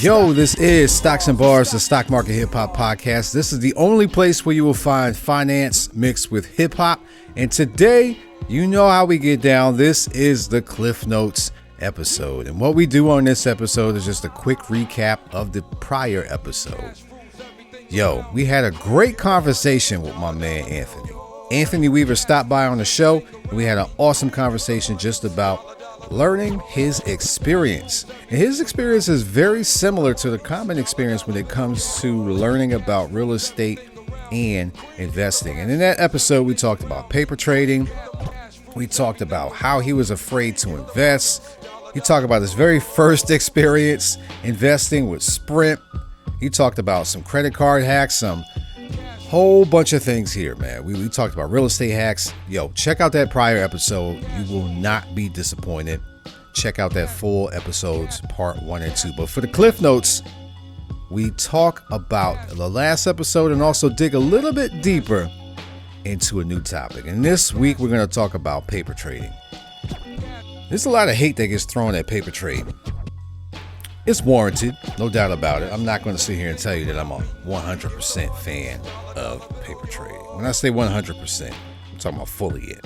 Yo, this is Stocks and Bars, the Stock Market Hip Hop Podcast. This is the only place where you will find finance mixed with hip hop. And today, you know how we get down. This is the Cliff Notes episode. And what we do on this episode is just a quick recap of the prior episode. Yo, we had a great conversation with my man Anthony. Anthony Weaver stopped by on the show, and we had an awesome conversation just about learning his experience. And his experience is very similar to the common experience when it comes to learning about real estate and investing. And in that episode, we talked about paper trading. We talked about how he was afraid to invest. He talked about his very first experience investing with Sprint. He talked about some credit card hacks, some whole bunch of things here, man. We talked about real estate hacks. Yo, check out that prior episode. You will not be disappointed. Check out that full episodes, part 1 and 2. But for the Cliff Notes, we talk about the last episode and also dig a little bit deeper into a new topic. And this week, we're going to talk about paper trading. There's a lot of hate that gets thrown at paper trading. It's warranted, no doubt about it. I'm not going to sit here and tell you that I'm a 100% fan of paper trading. When I say 100%, I'm talking about fully in.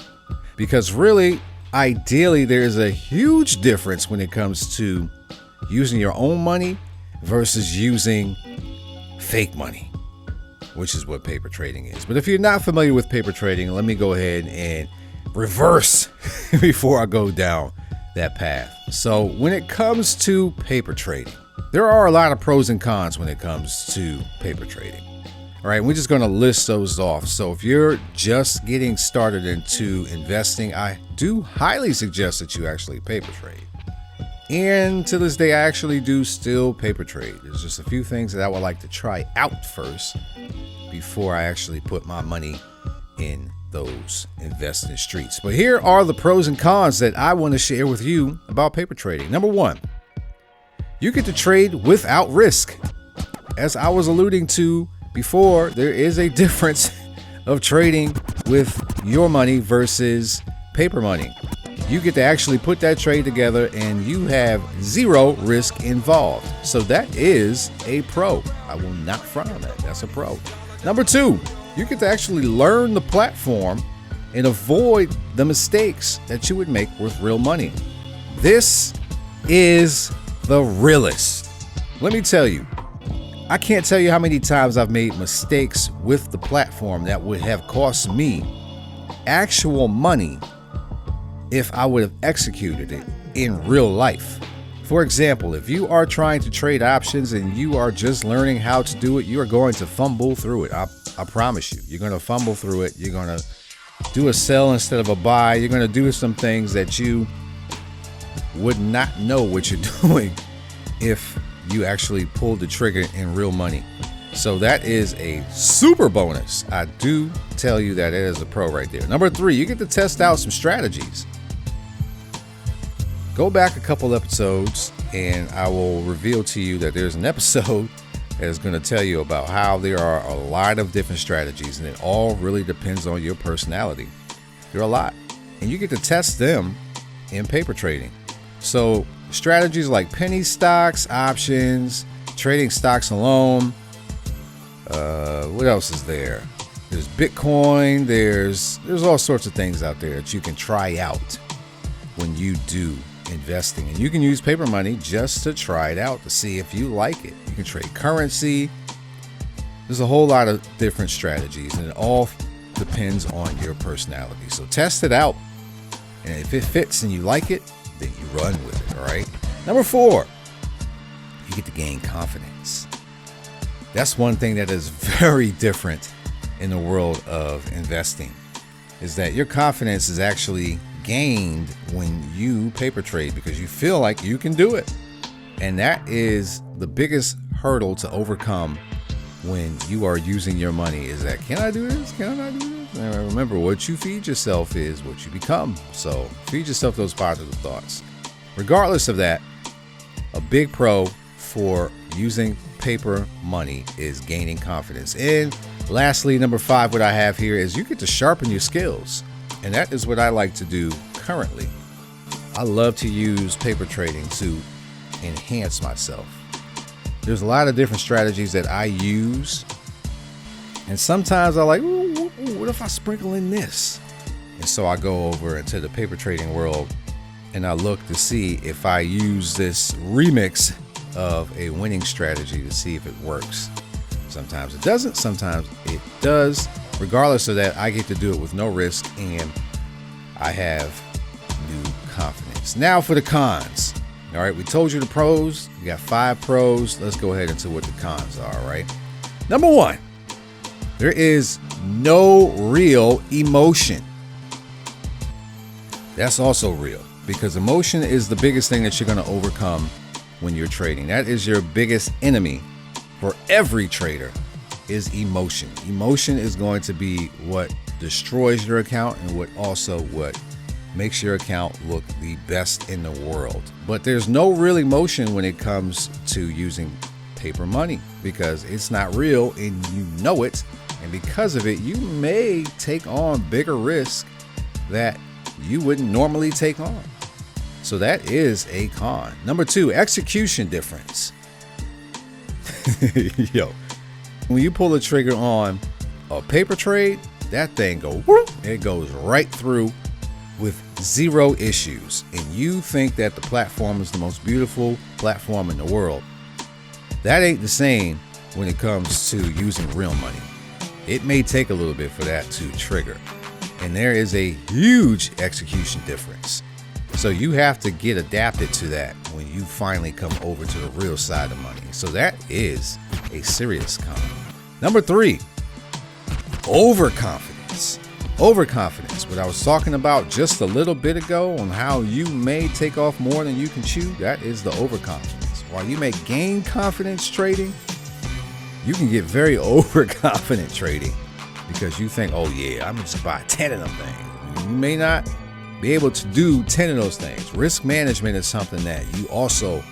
Because really, ideally, there's a huge difference when it comes to using your own money versus using fake money, which is what paper trading is. But if you're not familiar with paper trading, let me go ahead and reverse before I go down that path. So when it comes to paper trading, there are a lot of pros and cons when it comes to paper trading. All right, we're just going to list those off. So if you're just getting started into investing, I do highly suggest that you actually paper trade. And to this day, I actually do still paper trade. There's just a few things that I would like to try out first before I actually put my money in those investing streets. But here are the pros and cons that I want to share with you about paper trading. Number one, you get to trade without risk. As I was alluding to before, there is a difference of trading with your money versus paper money. You get to actually put that trade together and you have zero risk involved. So that is a pro. I will not front on that. That's a pro. Number two, you get to actually learn the platform and avoid the mistakes that you would make with real money. This is the realest. Let me tell you, I can't tell you how many times I've made mistakes with the platform that would have cost me actual money if I would have executed it in real life. For example, if you are trying to trade options and you are just learning how to do it, you are going to fumble through it. I promise you, you're going to fumble through it. You're going to do a sell instead of a buy. You're going to do some things that you would not know what you're doing if you actually pulled the trigger in real money. So that is a super bonus. I do tell you that it is a pro right there. Number three, you get to test out some strategies. Go back a couple episodes and I will reveal to you that there's an episode that is going to tell you about how there are a lot of different strategies and it all really depends on your personality. There are a lot and you get to test them in paper trading. So strategies like penny stocks, options, trading stocks alone. What else is there? There's Bitcoin. There's all sorts of things out there that you can try out when you do investing, and you can use paper money just to try it out to see if you like it. You can trade currency. There's a whole lot of different strategies and it all depends on your personality. So test it out, and if it fits and you like it, then you run with it. All right. Number four, you get to gain confidence. That's one thing that is very different in the world of investing, is that your confidence is actually gained when you paper trade because you feel like you can do it. And that is the biggest hurdle to overcome when you are using your money, is that, can I do this? Can I not do this? And remember, what you feed yourself is what you become. So feed yourself those positive thoughts. Regardless of that, a big pro for using paper money is gaining confidence. And lastly, number five, what I have here is you get to sharpen your skills. And that is what I like to do currently. I love to use paper trading to enhance myself. There's a lot of different strategies that I use. And sometimes I like, ooh, what if I sprinkle in this? And so I go over into the paper trading world and I look to see if I use this remix of a winning strategy to see if it works. Sometimes it doesn't, sometimes it does. Regardless of that, I get to do it with no risk and I have new confidence. Now for the cons. All right, we told you the pros. We got 5 pros. Let's go ahead into what the cons are, all right? Number 1, there is no real emotion. That's also real because emotion is the biggest thing that you're going to overcome when you're trading. That is your biggest enemy for every trader is emotion. Emotion is going to be what destroys your account and what makes your account look the best in the world. But there's no real emotion when it comes to using paper money because it's not real and you know it. And because of it, you may take on bigger risk that you wouldn't normally take on. So that is a con. Number 2, execution difference. Yo, when you pull the trigger on a paper trade, that thing goes, it goes right through with 0 issues. And you think that the platform is the most beautiful platform in the world. That ain't the same when it comes to using real money. It may take a little bit for that to trigger. And there is a huge execution difference. So you have to get adapted to that when you finally come over to the real side of money. So that is a serious con. Number 3, overconfidence. Overconfidence, what I was talking about just a little bit ago on how you may take off more than you can chew, that is the overconfidence. While you may gain confidence trading, you can get very overconfident trading because you think, oh yeah, I'm just buy 10 of them things. You may not be able to do 10 of those things. Risk management is something that you also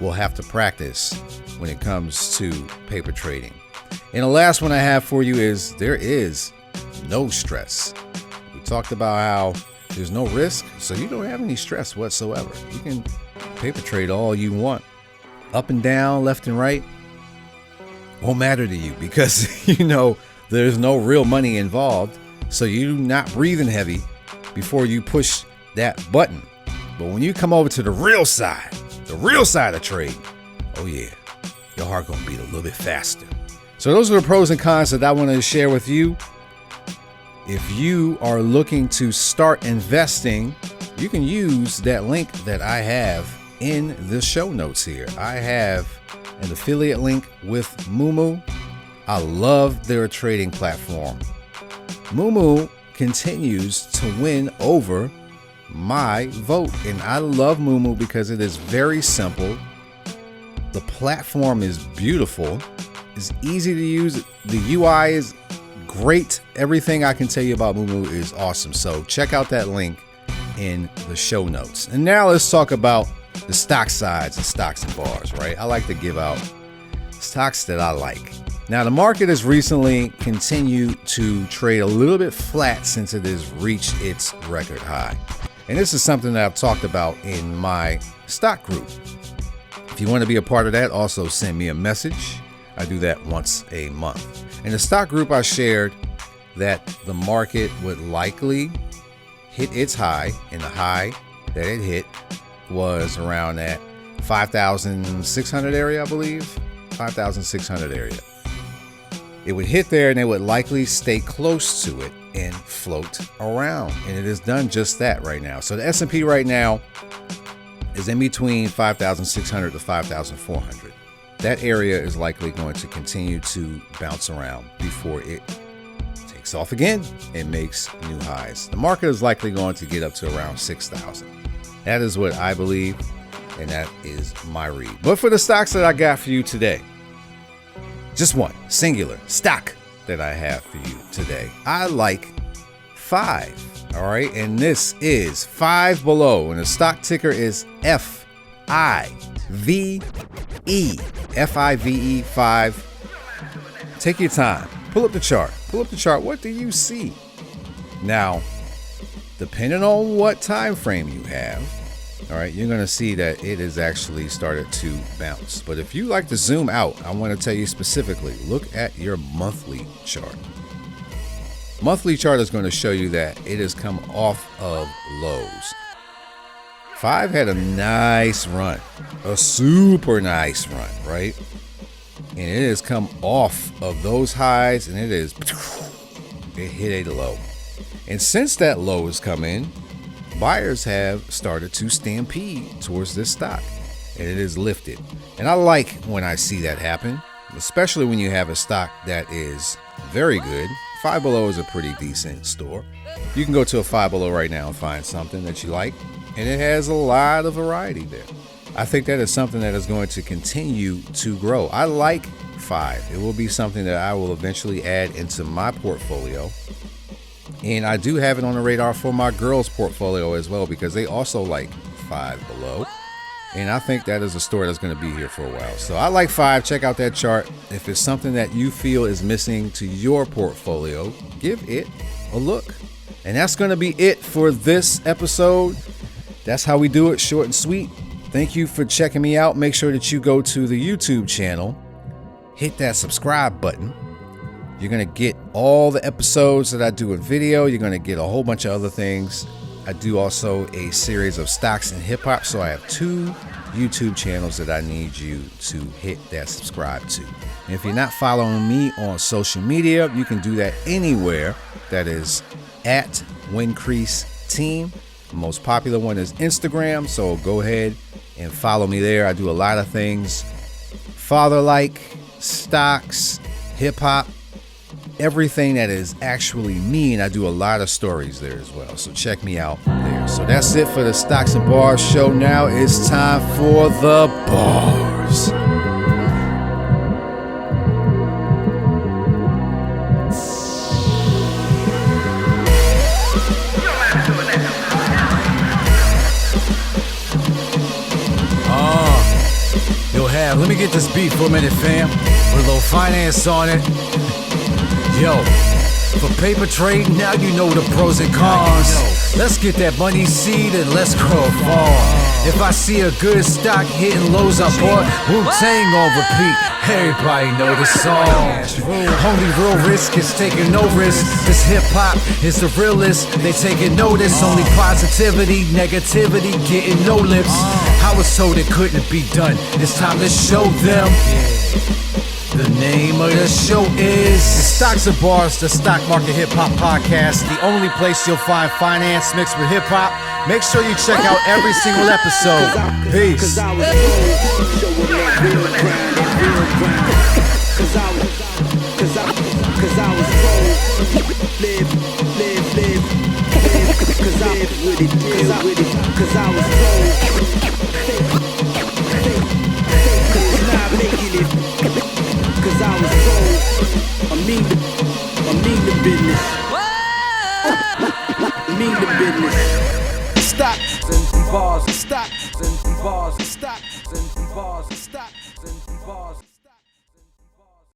will have to practice when it comes to paper trading. And the last one I have for you is there is no stress. We talked about how there's no risk, so you don't have any stress whatsoever. You can paper trade all you want. Up and down, left and right, won't matter to you because you know there's no real money involved. So you're not breathing heavy before you push that button. But when you come over to the real side of trade, oh yeah, your heart gonna beat a little bit faster. So those are the pros and cons that I wanted to share with you. If you are looking to start investing, you can use that link that I have in the show notes here. I have an affiliate link with Moomoo. I love their trading platform. Moomoo continues to win over my vote. And I love Moomoo because it is very simple. The platform is beautiful. It's easy to use. The UI is great. Everything I can tell you about Moomoo is awesome. So check out that link in the show notes. And now let's talk about the stock sides and stocks and bars, right? I like to give out stocks that I like. Now, the market has recently continued to trade a little bit flat since it has reached its record high. And this is something that I've talked about in my stock group. If you want to be a part of that, also send me a message. I do that once a month. In the stock group, I shared that the market would likely hit its high, and the high that it hit was around that 5,600 area, I believe. 5,600 area. It would hit there and it would likely stay close to it and float around. And it has done just that right now. So the S&P right now is in between 5,600 to 5,400. That area is likely going to continue to bounce around before it takes off again and makes new highs. The market is likely going to get up to around 6,000. That is what I believe, and that is my read. But for the stocks that I got for you today, just one singular stock that I have for you today. I like 5. All right. And this is Five Below. And the stock ticker is FIVE. FIVE 5. Take your time. Pull up the chart. What do you see? Now, depending on what time frame you have, all right, you're going to see that it has actually started to bounce. But if you like to zoom out, I want to tell you specifically, look at your monthly chart. Monthly chart is going to show you that it has come off of lows. 5 had a nice run, a super nice run, right? And it has come off of those highs, and it hit a low. And since that low has come in, buyers have started to stampede towards this stock, and it is lifted. And I like when I see that happen, especially when you have a stock that is very good. Five Below is a pretty decent store. You can go to a Five Below right now and find something that you like, and it has a lot of variety there. I think that is something that is going to continue to grow. I like Five. It will be something that I will eventually add into my portfolio. And I do have it on the radar for my girls' portfolio as well, because they also like Five Below. And I think that is a store that's going to be here for a while. So I like Five. Check out that chart. If it's something that you feel is missing to your portfolio, give it a look. And that's going to be it for this episode. That's how we do it, short and sweet. Thank you for checking me out. Make sure that you go to the YouTube channel, hit that subscribe button. You're going to get all the episodes that I do in video. You're going to get a whole bunch of other things. I do also a series of stocks and hip hop. So I have 2 YouTube channels that I need you to hit that subscribe to. And if you're not following me on social media, you can do that anywhere. That is at Wincrease Team. The most popular one is Instagram. So go ahead and follow me there. I do a lot of things. Father-like, stocks, hip hop. Everything that is actually me, and I do a lot of stories there as well. So check me out there. So that's it for the Stocks and Bars show. Now it's time for the bars. Let me get this beat for a minute, fam. With a little finance on it. Yo, for paper trade, now you know the pros and cons. Let's get that money seed and let's grow far. If I see a good stock hitting lows I bought, Wu-Tang on repeat. Everybody know the song. Only real risk is taking no risk. This hip hop is the realest. They taking notice. Only positivity, negativity, getting no lips. I was told it couldn't be done. It's time to show them. The name of the show is Stocks and Bars, the Stock Market Hip Hop Podcast. The only place you'll find finance mixed with hip hop. Make sure you check out every single episode. Peace. Stocks and bars, stocks and bars, stocks and bars, stocks.